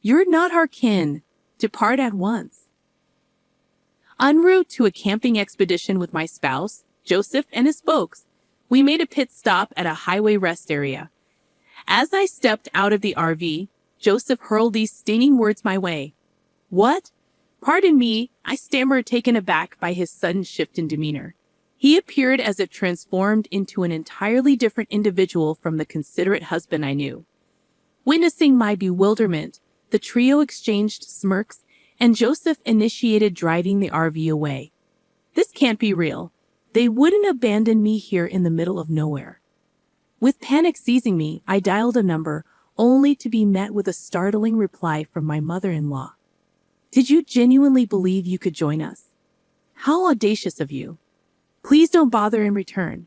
You're not our kin. Depart at once. En route to a camping expedition with my spouse, Joseph, and his folks, we made a pit stop at a highway rest area. As I stepped out of the RV, Joseph hurled these stinging words my way. What? Pardon me, I stammered, taken aback by his sudden shift in demeanor. He appeared as if transformed into an entirely different individual from the considerate husband I knew. Witnessing my bewilderment, the trio exchanged smirks, and Joseph initiated driving the RV away. This can't be real. They wouldn't abandon me here in the middle of nowhere. With panic seizing me, I dialed a number, only to be met with a startling reply from my mother-in-law. Did you genuinely believe you could join us? How audacious of you. Please don't bother in return.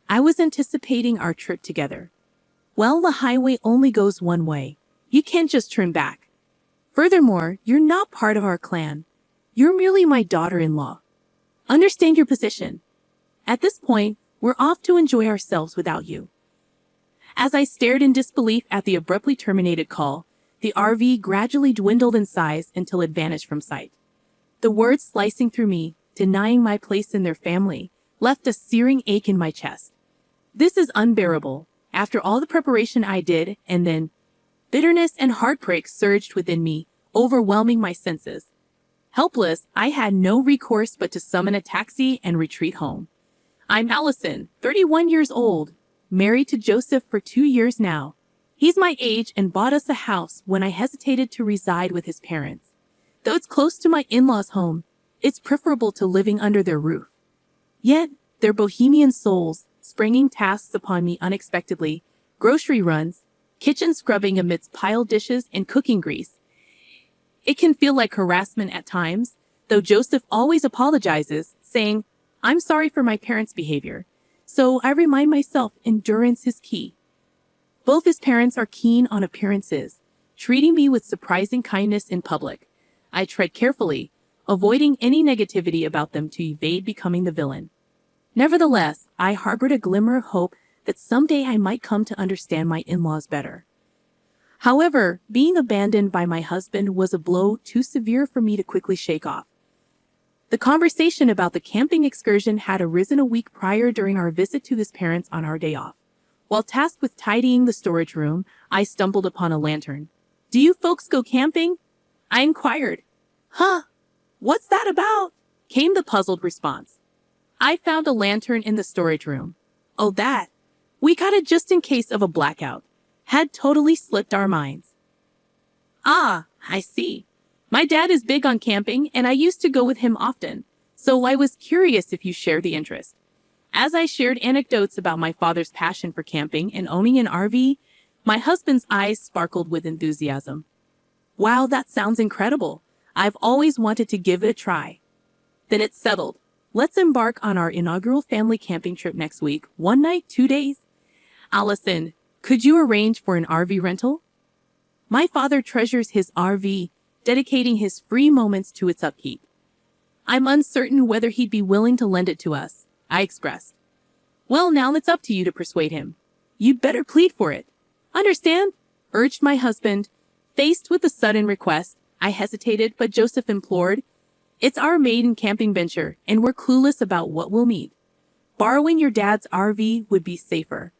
I was anticipating our trip together. Well, the highway only goes one way. You can't just turn back. Furthermore, you're not part of our clan. You're merely my daughter-in-law. Understand your position. At this point, we're off to enjoy ourselves without you. As I stared in disbelief at the abruptly terminated call, the RV gradually dwindled in size until it vanished from sight. The words slicing through me, denying my place in their family, left a searing ache in my chest. This is unbearable. After all the preparation I did, and then bitterness and heartbreak surged within me, overwhelming my senses. Helpless, I had no recourse but to summon a taxi and retreat home. I'm Allison, 31 years old, married to Joseph for 2 years now. He's my age and bought us a house when I hesitated to reside with his parents. Though it's close to my in-laws' home, it's preferable to living under their roof. Yet, their bohemian souls, springing tasks upon me unexpectedly, grocery runs, kitchen scrubbing amidst piled dishes and cooking grease. It can feel like harassment at times, though Joseph always apologizes, saying, I'm sorry for my parents' behavior. So I remind myself endurance is key. Both his parents are keen on appearances, treating me with surprising kindness in public. I tread carefully, avoiding any negativity about them to evade becoming the villain. Nevertheless, I harbored a glimmer of hope that someday I might come to understand my in-laws better. However, being abandoned by my husband was a blow too severe for me to quickly shake off. The conversation about the camping excursion had arisen a week prior during our visit to his parents on our day off. While tasked with tidying the storage room, I stumbled upon a lantern. Do you folks go camping? I inquired. Huh? What's that about? Came the puzzled response. I found a lantern in the storage room. Oh, that. We got it just in case of a blackout. Had totally slipped our minds. Ah, I see. My dad is big on camping, and I used to go with him often, so I was curious if you share the interest. As I shared anecdotes about my father's passion for camping and owning an RV, my husband's eyes sparkled with enthusiasm. Wow, that sounds incredible. I've always wanted to give it a try. Then it's settled. Let's embark on our inaugural family camping trip next week, 1 night, 2 days. Allison, could you arrange for an RV rental? My father treasures his RV, dedicating his free moments to its upkeep. I'm uncertain whether he'd be willing to lend it to us, I expressed. Well, now it's up to you to persuade him. You'd better plead for it. Understand? Urged my husband. Faced with the sudden request, I hesitated, but Joseph implored. It's our maiden camping venture, and we're clueless about what we'll need. Borrowing your dad's RV would be safer.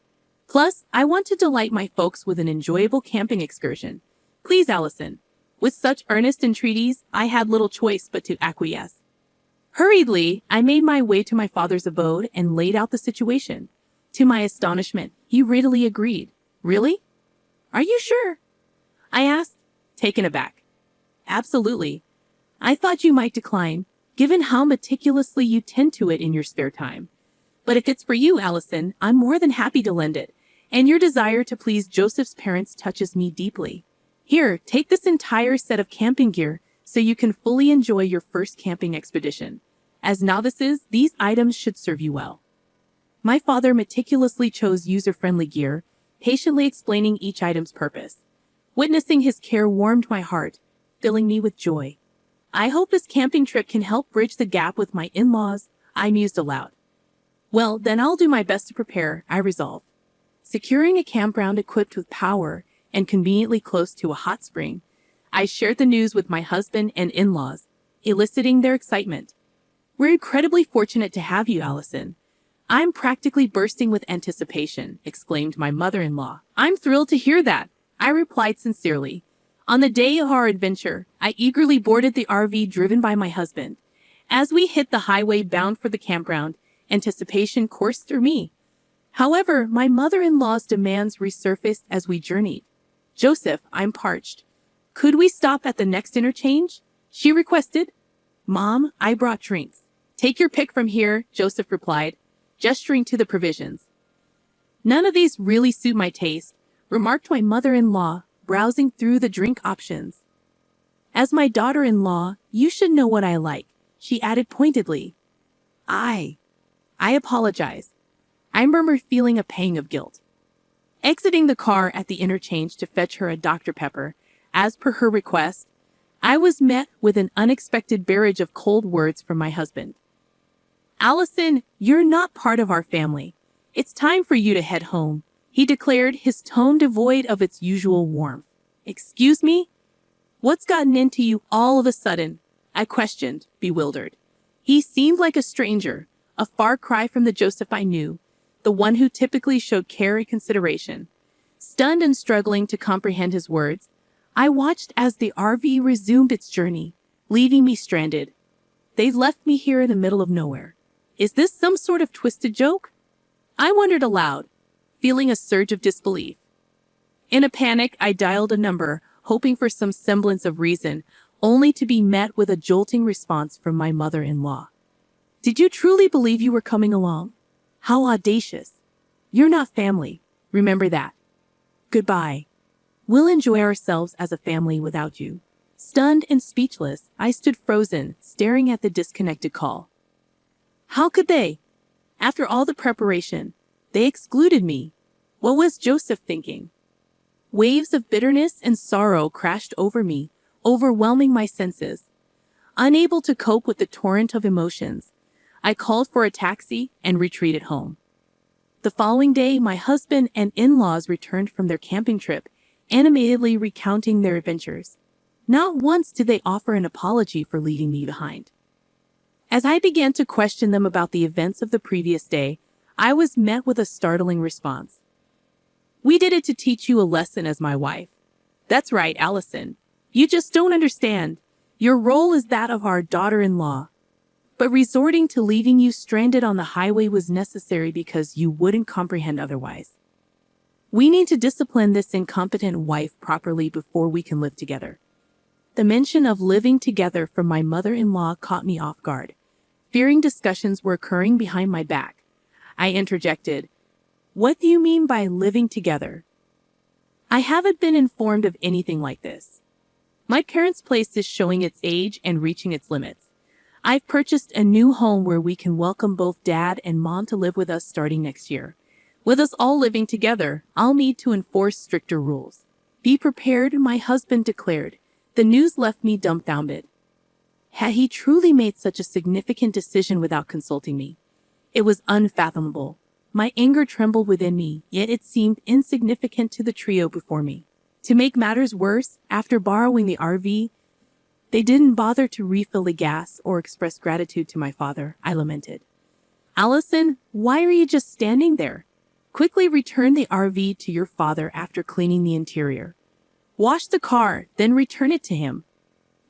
Plus, I want to delight my folks with an enjoyable camping excursion. Please, Allison. With such earnest entreaties, I had little choice but to acquiesce. Hurriedly, I made my way to my father's abode and laid out the situation. To my astonishment, he readily agreed. Really? Are you sure? I asked, taken aback. Absolutely. I thought you might decline, given how meticulously you tend to it in your spare time. But if it's for you, Allison, I'm more than happy to lend it, and your desire to please Joseph's parents touches me deeply. Here, take this entire set of camping gear so you can fully enjoy your first camping expedition. As novices, these items should serve you well. My father meticulously chose user-friendly gear, patiently explaining each item's purpose. Witnessing his care warmed my heart, filling me with joy. I hope this camping trip can help bridge the gap with my in-laws, I mused aloud. Well, then I'll do my best to prepare, I resolved. Securing a campground equipped with power and conveniently close to a hot spring, I shared the news with my husband and in-laws, eliciting their excitement. "We're incredibly fortunate to have you, Allison." "I'm practically bursting with anticipation," exclaimed my mother-in-law. "I'm thrilled to hear that," I replied sincerely. On the day of our adventure, I eagerly boarded the RV driven by my husband. As we hit the highway bound for the campground, anticipation coursed through me. However, my mother-in-law's demands resurfaced as we journeyed. "Joseph, I'm parched. Could we stop at the next interchange?" she requested. "Mom, I brought drinks. Take your pick from here," Joseph replied, gesturing to the provisions. "None of these really suit my taste," remarked my mother-in-law, browsing through the drink options. "As my daughter-in-law, you should know what I like," she added pointedly. I apologize," I murmured, feeling a pang of guilt. Exiting the car at the interchange to fetch her a Dr. Pepper, as per her request, I was met with an unexpected barrage of cold words from my husband. "Allison, you're not part of our family. It's time for you to head home," he declared, his tone devoid of its usual warmth. "Excuse me? What's gotten into you all of a sudden?" I questioned, bewildered. He seemed like a stranger, a far cry from the Joseph I knew, the one who typically showed care and consideration. Stunned and struggling to comprehend his words, I watched as the RV resumed its journey, leaving me stranded. "They've left me here in the middle of nowhere. Is this some sort of twisted joke?" I wondered aloud, feeling a surge of disbelief. In a panic, I dialed a number, hoping for some semblance of reason, only to be met with a jolting response from my mother-in-law. "Did you truly believe you were coming along? How audacious. You're not family. Remember that. Goodbye. We'll enjoy ourselves as a family without you." Stunned and speechless, I stood frozen, staring at the disconnected call. How could they? After all the preparation, they excluded me. What was Joseph thinking? Waves of bitterness and sorrow crashed over me, overwhelming my senses. Unable to cope with the torrent of emotions, I called for a taxi and retreated home. The following day, my husband and in-laws returned from their camping trip, animatedly recounting their adventures. Not once did they offer an apology for leaving me behind. As I began to question them about the events of the previous day, I was met with a startling response. "We did it to teach you a lesson as my wife." "That's right, Allison. You just don't understand. Your role is that of our daughter-in-law. But resorting to leaving you stranded on the highway was necessary because you wouldn't comprehend otherwise. We need to discipline this incompetent wife properly before we can live together." The mention of living together from my mother-in-law caught me off guard. Fearing discussions were occurring behind my back, I interjected, "What do you mean by living together? I haven't been informed of anything like this. My parents' place is showing its age and reaching its limits. I've purchased a new home where we can welcome both Dad and Mom to live with us starting next year. With us all living together, I'll need to enforce stricter rules." "Be prepared," my husband declared. The news left me dumbfounded. Had he truly made such a significant decision without consulting me? It was unfathomable. My anger trembled within me, yet it seemed insignificant to the trio before me. To make matters worse, after borrowing the RV, they didn't bother to refill the gas or express gratitude to my father, I lamented. "Allison, why are you just standing there? Quickly return the RV to your father after cleaning the interior. Wash the car, then return it to him.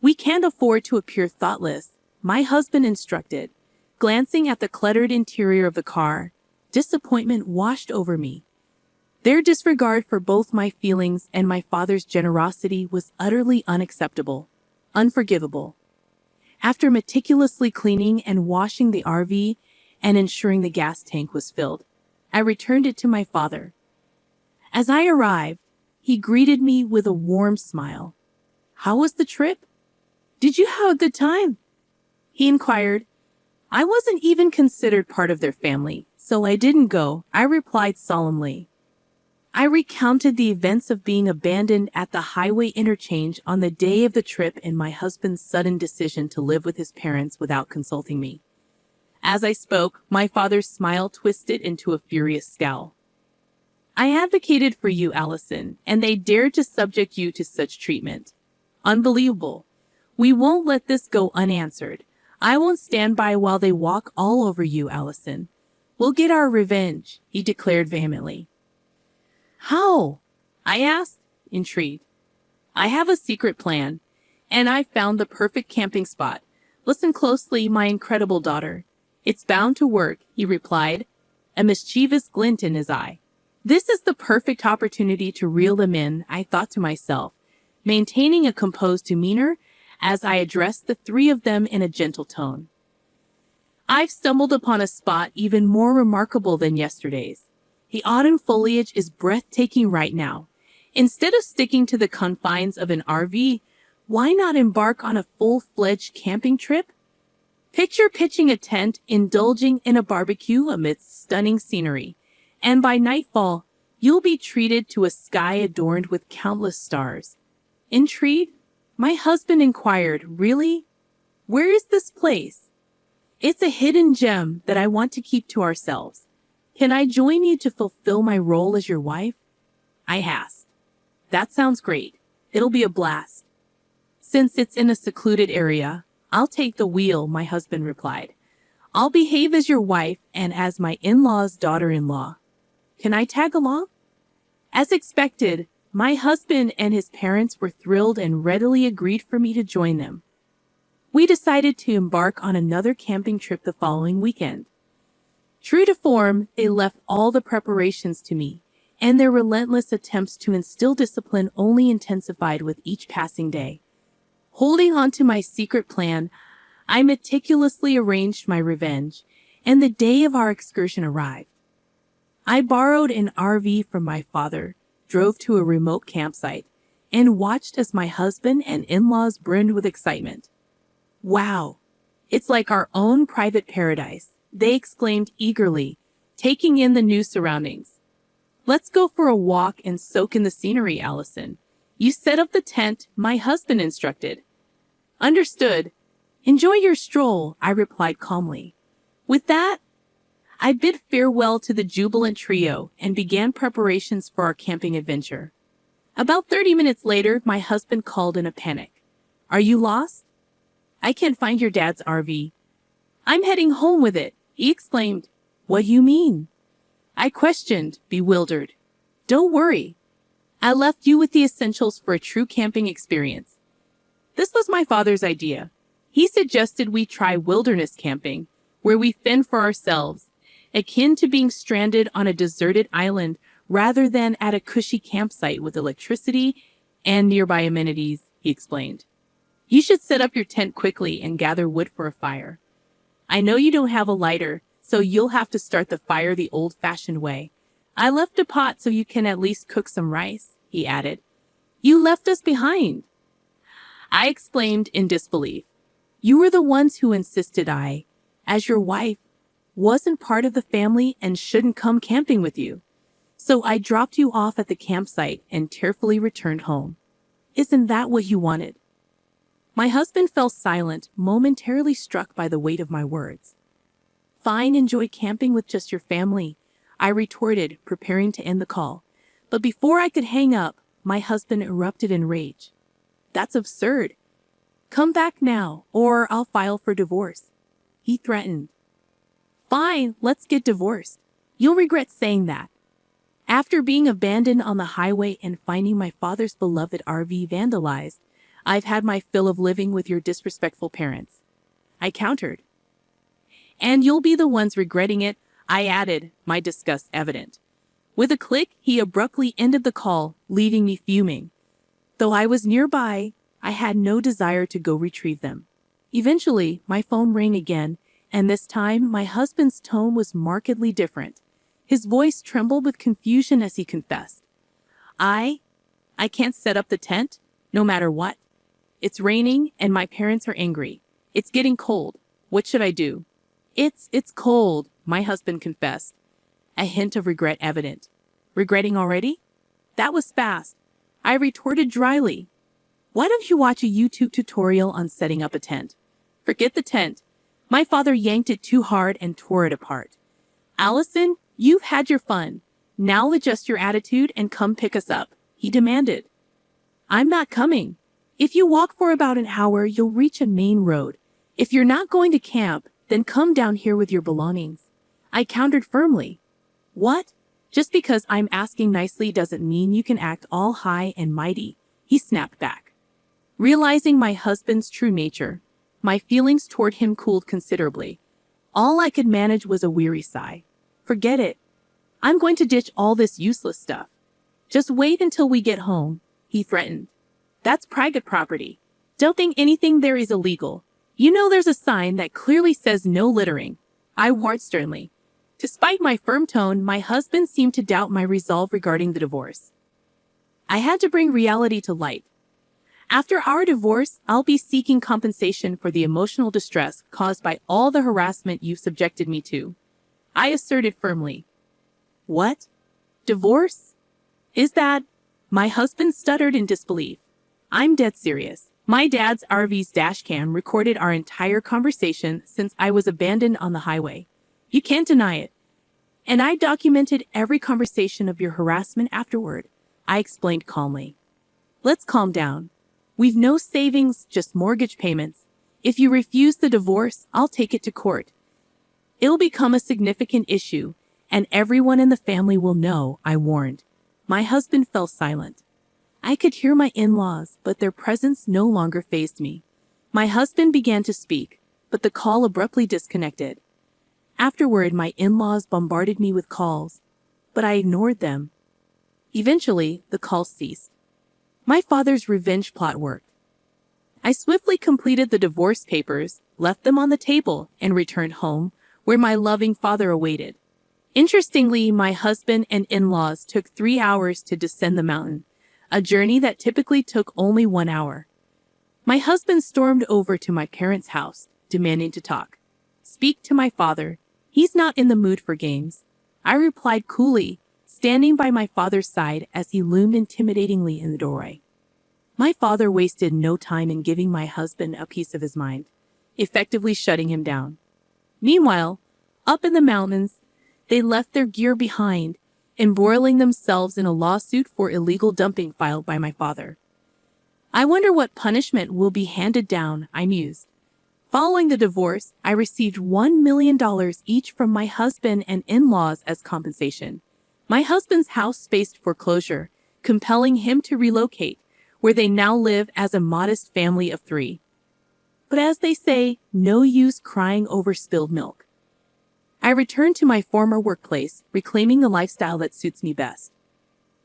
We can't afford to appear thoughtless," my husband instructed. Glancing at the cluttered interior of the car, disappointment washed over me. Their disregard for both my feelings and my father's generosity was utterly unacceptable, unforgivable. After meticulously cleaning and washing the RV and ensuring the gas tank was filled, I returned it to my father. As I arrived, he greeted me with a warm smile. "How was the trip? Did you have a good time?" he inquired. "I wasn't even considered part of their family, so I didn't go," I replied solemnly. I recounted the events of being abandoned at the highway interchange on the day of the trip and my husband's sudden decision to live with his parents without consulting me. As I spoke, my father's smile twisted into a furious scowl. "I advocated for you, Allison, and they dared to subject you to such treatment. Unbelievable. We won't let this go unanswered. I won't stand by while they walk all over you, Allison. We'll get our revenge, he declared vehemently. How? I asked, intrigued. I have a secret plan, and I found the perfect camping spot. Listen closely, my incredible daughter. It's bound to work, he replied, a mischievous glint in his eye. This is the perfect opportunity to reel them in, I thought to myself, maintaining a composed demeanor as I addressed the three of them in a gentle tone. I've stumbled upon a spot even more remarkable than yesterday's. The autumn foliage is breathtaking right now. Instead of sticking to the confines of an RV, why not embark on a full-fledged camping trip? Picture pitching a tent, indulging in a barbecue amidst stunning scenery, and by nightfall, you'll be treated to a sky adorned with countless stars. Intrigued, my husband inquired, really? Where is this place? It's a hidden gem that I want to keep to ourselves. Can I join you to fulfill my role as your wife? I asked. That sounds great. It'll be a blast. Since it's in a secluded area, I'll take the wheel, my husband replied. I'll behave as your wife and as my in-law's daughter-in-law. Can I tag along? As expected, my husband and his parents were thrilled and readily agreed for me to join them. We decided to embark on another camping trip the following weekend. True to form, they left all the preparations to me, and their relentless attempts to instill discipline only intensified with each passing day. Holding on to my secret plan, I meticulously arranged my revenge, and the day of our excursion arrived. I borrowed an RV from my father, drove to a remote campsite, and watched as my husband and in-laws brimmed with excitement. Wow, it's like our own private paradise, they exclaimed eagerly, taking in the new surroundings. Let's go for a walk and soak in the scenery, Allison. You set up the tent, my husband instructed. Understood. Enjoy your stroll, I replied calmly. With that, I bid farewell to the jubilant trio and began preparations for our camping adventure. About 30 minutes later, my husband called in a panic. Are you lost? I can't find your dad's RV. I'm heading home with it, he exclaimed. What do you mean? I questioned, bewildered. Don't worry. I left you with the essentials for a true camping experience. This was my father's idea. He suggested we try wilderness camping, where we fend for ourselves, akin to being stranded on a deserted island rather than at a cushy campsite with electricity and nearby amenities, he explained. You should set up your tent quickly and gather wood for a fire. I know you don't have a lighter, so you'll have to start the fire the old-fashioned way. I left a pot so you can at least cook some rice, he added. You left us behind. I exclaimed in disbelief. You were the ones who insisted I, as your wife, wasn't part of the family and shouldn't come camping with you. So I dropped you off at the campsite and tearfully returned home. Isn't that what you wanted? My husband fell silent, momentarily struck by the weight of my words. Fine, enjoy camping with just your family, I retorted, preparing to end the call. But before I could hang up, my husband erupted in rage. That's absurd. Come back now, or I'll file for divorce, he threatened. Fine, let's get divorced. You'll regret saying that. After being abandoned on the highway and finding my father's beloved RV vandalized, I've had my fill of living with your disrespectful parents, I countered. And you'll be the ones regretting it, I added, my disgust evident. With a click, he abruptly ended the call, leaving me fuming. Though I was nearby, I had no desire to go retrieve them. Eventually, my phone rang again, and this time my husband's tone was markedly different. His voice trembled with confusion as he confessed. I can't set up the tent, no matter what. It's raining and my parents are angry. It's getting cold. What should I do? It's cold, my husband confessed, a hint of regret evident. Regretting already? That was fast. I retorted dryly. Why don't you watch a YouTube tutorial on setting up a tent? Forget the tent. My father yanked it too hard and tore it apart. Allison, you've had your fun. Now adjust your attitude and come pick us up, he demanded. I'm not coming. If you walk for about an hour, you'll reach a main road. If you're not going to camp, then come down here with your belongings. I countered firmly. What? Just because I'm asking nicely doesn't mean you can act all high and mighty, he snapped back. Realizing my husband's true nature, my feelings toward him cooled considerably. All I could manage was a weary sigh. Forget it. I'm going to ditch all this useless stuff. Just wait until we get home, he threatened. That's private property. Don't think anything there is illegal. You know there's a sign that clearly says no littering, I warned sternly. Despite my firm tone, my husband seemed to doubt my resolve regarding the divorce. I had to bring reality to light. After our divorce, I'll be seeking compensation for the emotional distress caused by all the harassment you've subjected me to, I asserted firmly. What? Divorce? Is that? My husband stuttered in disbelief. I'm dead serious. My dad's RV's dashcam recorded our entire conversation since I was abandoned on the highway. You can't deny it. And I documented every conversation of your harassment afterward, I explained calmly. Let's calm down. We've no savings, just mortgage payments. If you refuse the divorce, I'll take it to court. It'll become a significant issue, and everyone in the family will know, I warned. My husband fell silent. I could hear my in-laws, but their presence no longer fazed me. My husband began to speak, but the call abruptly disconnected. Afterward, my in-laws bombarded me with calls, but I ignored them. Eventually, the calls ceased. My father's revenge plot worked. I swiftly completed the divorce papers, left them on the table, and returned home, where my loving father awaited. Interestingly, my husband and in-laws took 3 hours to descend the mountain, a journey that typically took only 1 hour. My husband stormed over to my parents' house, demanding to talk. Speak to my father. He's not in the mood for games, I replied coolly, standing by my father's side as he loomed intimidatingly in the doorway. My father wasted no time in giving my husband a piece of his mind, effectively shutting him down. Meanwhile, up in the mountains, they left their gear behind, embroiling themselves in a lawsuit for illegal dumping filed by my father. I wonder what punishment will be handed down, I mused. Following the divorce, I received $1 million each from my husband and in-laws as compensation. My husband's house faced foreclosure, compelling him to relocate, where they now live as a modest family of 3. But as they say, no use crying over spilled milk. I returned to my former workplace, reclaiming the lifestyle that suits me best.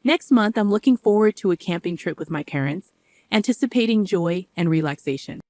Next month, I'm looking forward to a camping trip with my parents, anticipating joy and relaxation.